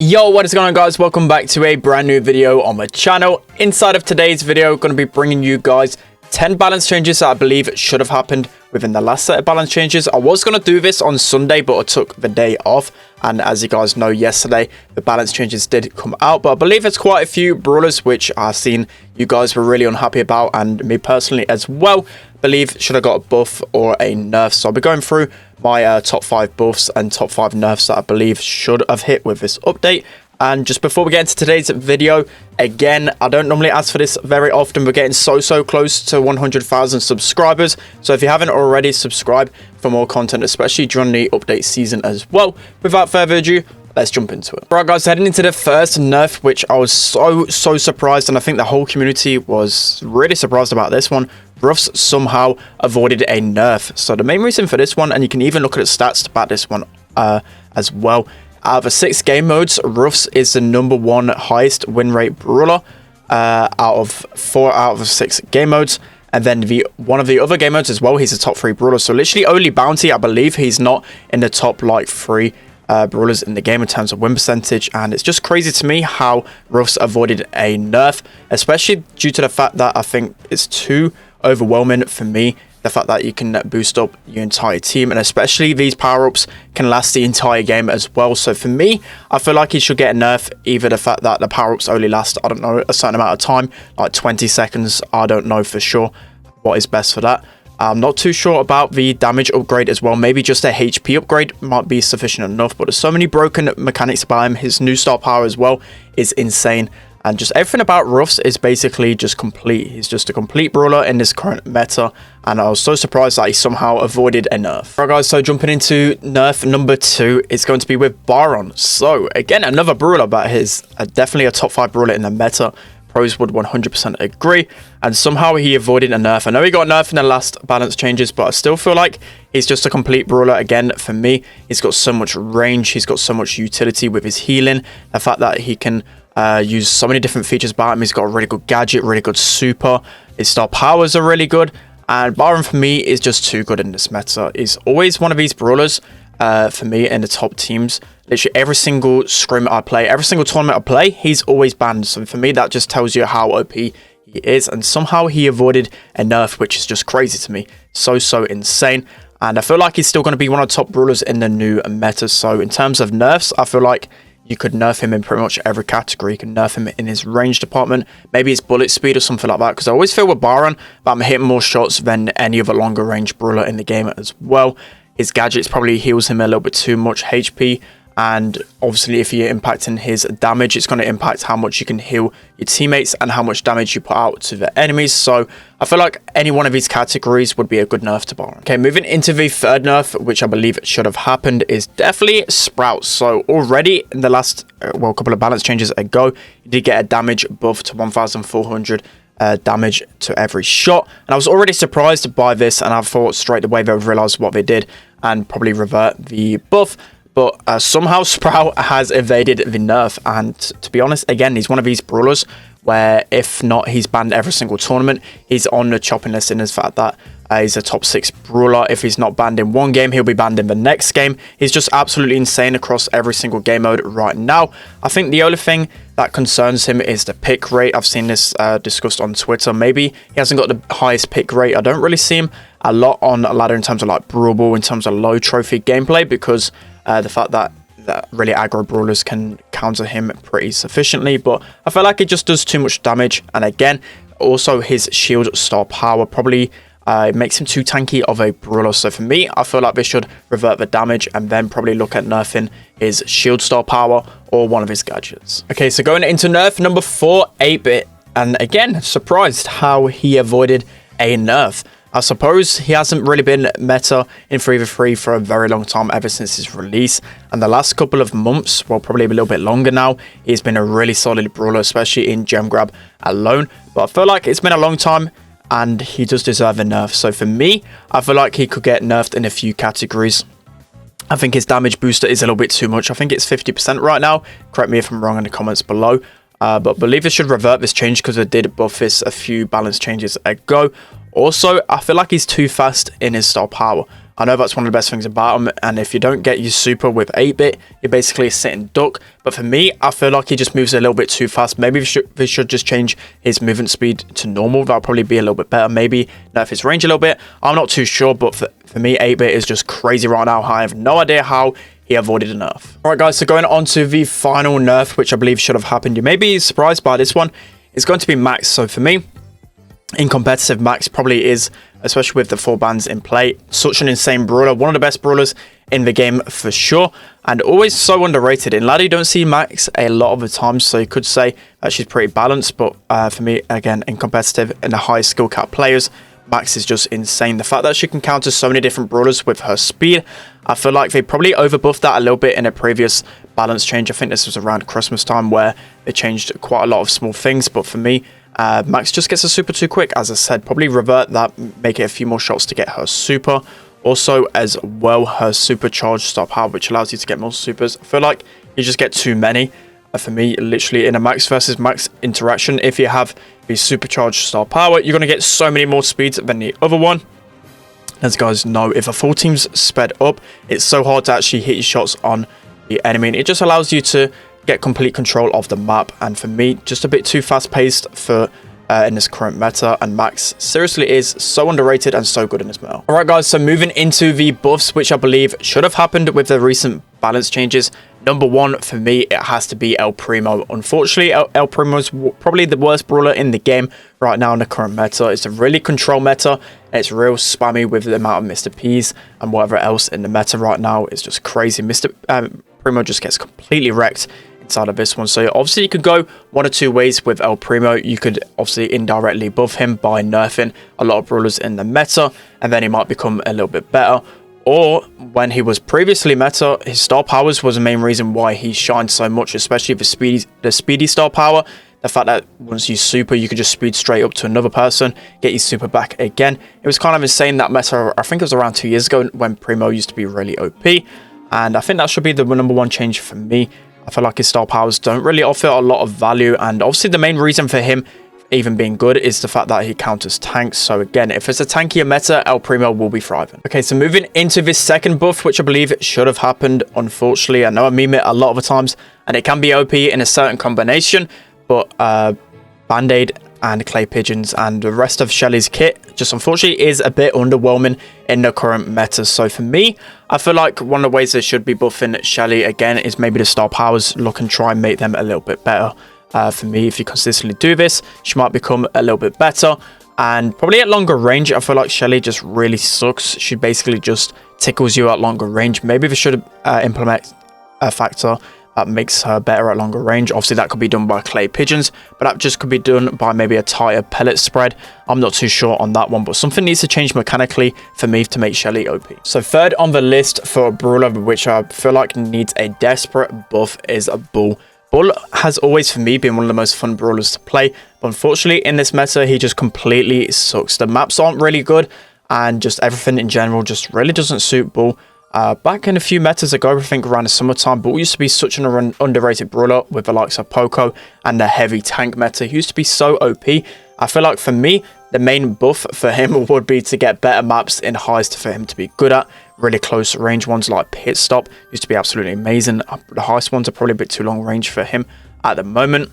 Yo, what is going on, guys? Welcome back to a brand new video on my channel. Inside of today's video, going to be bringing you guys 10 balance changes that I believe should have happened within the last set of balance changes. I was going to do this on Sunday, but I took the day off. And as you guys know, yesterday the balance changes did come out, but I believe there's quite a few brawlers which I've seen you guys were really unhappy about, and me personally as well believe should have got a buff or a nerf. So I'll be going through my top 5 buffs and top 5 nerfs that I believe should have hit with this update. And just before we get into today's video, again, I don't normally ask for this very often. We're getting so close to 100,000 subscribers. So if you haven't already, subscribe for more content, especially during the update season as well. Without further ado, let's jump into it. Right, guys, heading into the first nerf, which I was so surprised, and I think the whole community was really surprised about this one. Ruffs somehow avoided a nerf. So the main reason for this one, and you can even look at the stats to back this one as well. Out of the 6 game modes, Ruffs is the #1 highest win rate brawler out of 4 out of 6 game modes. And then one of the other game modes as well, he's a top 3 brawler. So literally only Bounty, I believe he's not in the top like 3 brawlers in the game in terms of win percentage. And it's just crazy to me how Ruffs avoided a nerf, especially due to the fact that I think it's too overwhelming for me. The fact that you can boost up your entire team, and especially these power-ups can last the entire game as well. So for me, I feel like he should get a nerf. Either the fact that the power-ups only last, I don't know, a certain amount of time, like 20 seconds. I don't know for sure what is best for that. I'm not too sure about the damage upgrade as well. Maybe just a HP upgrade might be sufficient enough, but there's so many broken mechanics about him. His new star power as well is insane. And just everything about Ruffs is basically just complete. He's just a complete brawler in this current meta. And I was so surprised that he somehow avoided a nerf. Right, guys, so jumping into nerf number 2 is going to be with Baron. So, again, another brawler, but he's definitely a top 5 brawler in the meta. Pros would 100% agree. And somehow he avoided a nerf. I know he got a nerf in the last balance changes, but I still feel like he's just a complete brawler again for me. He's got so much range. He's got so much utility with his healing. The fact that he can use so many different features about him. He's got a really good gadget, really good super. His star powers are really good. And Baron for me is just too good in this meta. He's always one of these brawlers for me in the top teams. Literally every single scrim I play, every single tournament I play, he's always banned. So for me, that just tells you how OP he is. And somehow he avoided a nerf, which is just crazy to me. So insane. And I feel like he's still going to be one of the top brawlers in the new meta. So in terms of nerfs, I feel like you could nerf him in pretty much every category. You can nerf him in his range department, maybe his bullet speed or something like that. Because I always feel with Baron that I'm hitting more shots than any other longer range brawler in the game as well. His gadgets probably heals him a little bit too much HP. And obviously, if you're impacting his damage, it's going to impact how much you can heal your teammates and how much damage you put out to the enemies. So I feel like any one of these categories would be a good nerf to Baron. Okay, moving into the third nerf, which I believe should have happened, is definitely Sprouts. So already in the last, well, couple of balance changes ago, he did get a damage buff to 1,400 damage to every shot. And I was already surprised by this, and I thought straight away they would realize what they did and probably revert the buff. But somehow Sprout has evaded the nerf. And to be honest, again, he's one of these brawlers where if not, he's banned every single tournament. He's on the chopping list in the fact that he's a top 6 brawler. If he's not banned in one game, he'll be banned in the next game. He's just absolutely insane across every single game mode right now. I think the only thing that concerns him is the pick rate. I've seen this discussed on Twitter. Maybe he hasn't got the highest pick rate. I don't really see him a lot on a ladder in terms of like Brawl Ball, in terms of low trophy gameplay, because the fact that really aggro brawlers can counter him pretty sufficiently. But I feel like it just does too much damage. And again, also his shield star power probably makes him too tanky of a brawler. So for me, I feel like they should revert the damage and then probably look at nerfing his shield star power or one of his gadgets. Okay, so going into nerf number 4, 8-bit. And again, surprised how he avoided a nerf. I suppose he hasn't really been meta in 3v3 for a very long time, ever since his release. And the last couple of months, well, probably a little bit longer now, he's been a really solid brawler, especially in gem grab alone. But I feel like it's been a long time, and he does deserve a nerf. So for me, I feel like he could get nerfed in a few categories. I think his damage booster is a little bit too much. I think it's 50% right now. Correct me if I'm wrong in the comments below. But I believe they should revert this change because they did buff this a few balance changes ago. Also, I feel like he's too fast in his star power. I know that's one of the best things about him, and if you don't get your super with 8-bit, you're basically a sitting duck. But for me, I feel like he just moves a little bit too fast. Maybe they should just change his movement speed to normal. That'll probably be a little bit better. Maybe nerf his range a little bit. I'm not too sure, but for me, 8-bit is just crazy right now. I have no idea how he avoided a nerf. Alright guys, so going on to the final nerf, which I believe should have happened. You may be surprised by this one. It's going to be Max. So for me, in competitive, Max probably is, especially with the 4 bans in play, such an insane brawler. One of the best brawlers in the game for sure, and always so underrated. In ladder, you don't see Max a lot of the times, so you could say that she's pretty balanced. But for me, again, in competitive, in the high skill cap players, Max is just insane. The fact that she can counter so many different brawlers with her speed, I feel like they probably overbuffed that a little bit in a previous balance change. I think this was around Christmas time where they changed quite a lot of small things. But for me, Max just gets a super too quick. As I said, probably revert that, make it a few more shots to get her super. Also, as well, her supercharged star power, which allows you to get more supers. I feel like you just get too many. For me, literally in a Max versus Max interaction, if you have the supercharged star power, you're going to get so many more speeds than the other one. As you guys know, if a full team's sped up, it's so hard to actually hit your shots on the enemy. And it just allows you to get complete control of the map. And for me, just a bit too fast paced for in this current meta, and Max seriously is so underrated and so good in this meta. Alright guys, so moving into the buffs, which I believe should have happened with the recent balance changes. Number one, for me, it has to be El Primo. Unfortunately, El Primo is probably the worst brawler in the game right now in the current meta. It's a really control meta, and it's real spammy with the amount of Mr. P's and whatever else in the meta right now. It's just crazy. Primo just gets completely wrecked inside of this one. So obviously you could go one or two ways with El Primo. You could obviously indirectly buff him by nerfing a lot of brawlers in the meta, and then he might become a little bit better. Or when he was previously meta, his star powers was the main reason why he shined so much, especially the speedy star power. The fact that once you super, you could just speed straight up to another person, get your super back again. It was kind of insane, that meta. I think it was around 2 years ago when Primo used to be really OP, and I think that should be the number one change for me. I feel like his star powers don't really offer a lot of value, and obviously the main reason for him even being good is the fact that he counters tanks. So again, if it's a tankier meta, El Primo will be thriving. Okay, so moving into this second buff, which I believe should have happened. Unfortunately, I know I meme it a lot of the times, and it can be OP in a certain combination, but Band-Aid and Clay Pigeons and the rest of Shelly's kit just unfortunately is a bit underwhelming in the current meta. So for me, I feel like one of the ways they should be buffing Shelly again is maybe the star powers. Look and try and make them a little bit better. For me, if you consistently do this, she might become a little bit better. And probably at longer range, I feel like Shelly just really sucks. She basically just tickles you at longer range. Maybe they should implement a factor that makes her better at longer range. Obviously, that could be done by Clay Pigeons, but that just could be done by maybe a tighter pellet spread. I'm not too sure on that one, but something needs to change mechanically for me to make Shelly OP. So third on the list for a brawler, which I feel like needs a desperate buff, is a Bull. Bull has always, for me, been one of the most fun brawlers to play, but unfortunately, in this meta, he just completely sucks. The maps aren't really good, and just everything in general just really doesn't suit Bull. Back in a few metas ago, I think around the summertime, Bull used to be such an underrated brawler with the likes of Poco and the heavy tank meta. He used to be so OP. I feel like for me, the main buff for him would be to get better maps in heist for him to be good at. Really close range ones like Pit Stop used to be absolutely amazing. The heist ones are probably a bit too long range for him at the moment.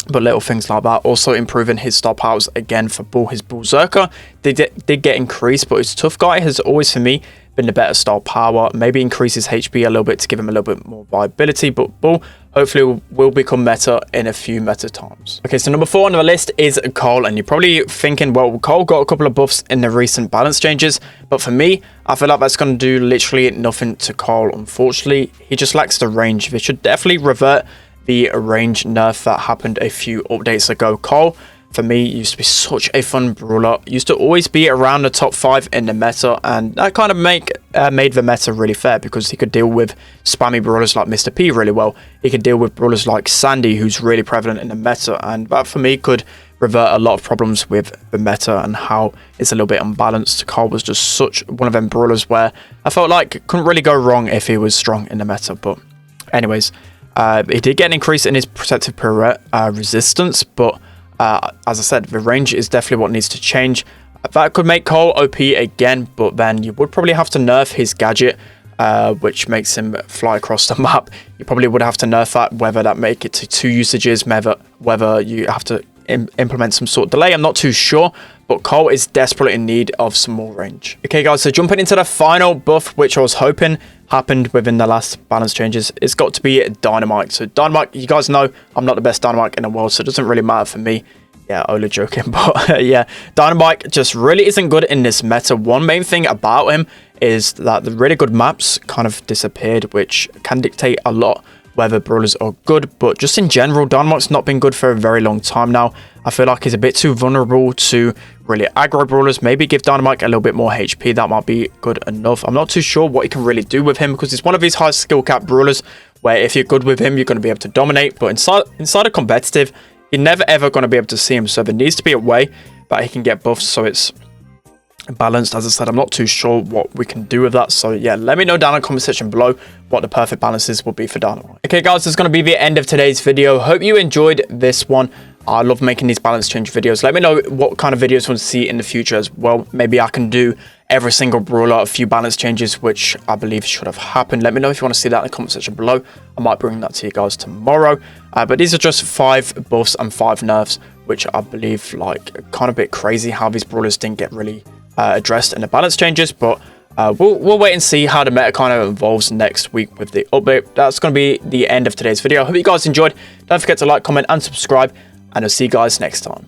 But little things like that. Also improving his star powers again for Bull. His Berserker did get increased, but his Tough Guy has always, for me, been the better star power. Maybe increase his HP a little bit to give him a little bit more viability, but Bull hopefully will become meta in a few meta times. Okay, so number 4 on the list is Cole, and you're probably thinking, well, Cole got a couple of buffs in the recent balance changes, but for me, I feel like that's going to do literally nothing to Cole. Unfortunately, he just lacks the range. They should definitely revert the range nerf that happened a few updates ago. Cole, for me, used to be such a fun brawler. Used to always be around the top 5 in the meta, and that kind of made the meta really fair, because he could deal with spammy brawlers like Mr. P really well. He could deal with brawlers like Sandy, who's really prevalent in the meta, and that for me could revert a lot of problems with the meta and how it's a little bit unbalanced. Cole was just such one of them brawlers where I felt like it couldn't really go wrong if he was strong in the meta. But anyways, he did get an increase in his protective pirouette resistance, but as I said, the range is definitely what needs to change. That could make Cole OP again, but then you would probably have to nerf his gadget, which makes him fly across the map. You probably would have to nerf that, whether that make it to 2 usages, whether you have to implement some sort of delay. I'm not too sure, but Cole is desperately in need of some more range. Okay, guys, so jumping into the final buff, which I was hoping happened within the last balance changes, it's got to be Dynamite. So Dynamite, you guys know I'm not the best Dynamite in the world, so it doesn't really matter for me. Yeah, only joking, but yeah, Dynamite just really isn't good in this meta. One main thing about him is that the really good maps kind of disappeared, which can dictate a lot whether brawlers are good. But just in general, Dynamite's not been good for a very long time now. I feel like he's a bit too vulnerable to really aggro brawlers. Maybe give Dynamite a little bit more HP. That might be good enough. I'm not too sure what you can really do with him, because he's one of these high skill cap brawlers where if you're good with him, you're going to be able to dominate. But inside a competitive, you're never ever going to be able to see him. So there needs to be a way that he can get buffed so it's balanced. As I said, I'm not too sure what we can do with that. So yeah, let me know down in the comment section below what the perfect balances will be for Dynamite. Okay, guys, this is going to be the end of today's video. Hope you enjoyed this one. I love making these balance change videos. Let me know what kind of videos you want to see in the future as well. Maybe I can do every single brawler, a few balance changes, which I believe should have happened. Let me know if you want to see that in the comment section below. I might bring that to you guys tomorrow. But these are just 5 buffs and 5 nerfs, which I believe like kind of a bit crazy how these brawlers didn't get really addressed in the balance changes. But we'll wait and see how the meta kind of evolves next week with the update. That's going to be the end of today's video. I hope you guys enjoyed. Don't forget to like, comment, and subscribe. And I'll see you guys next time.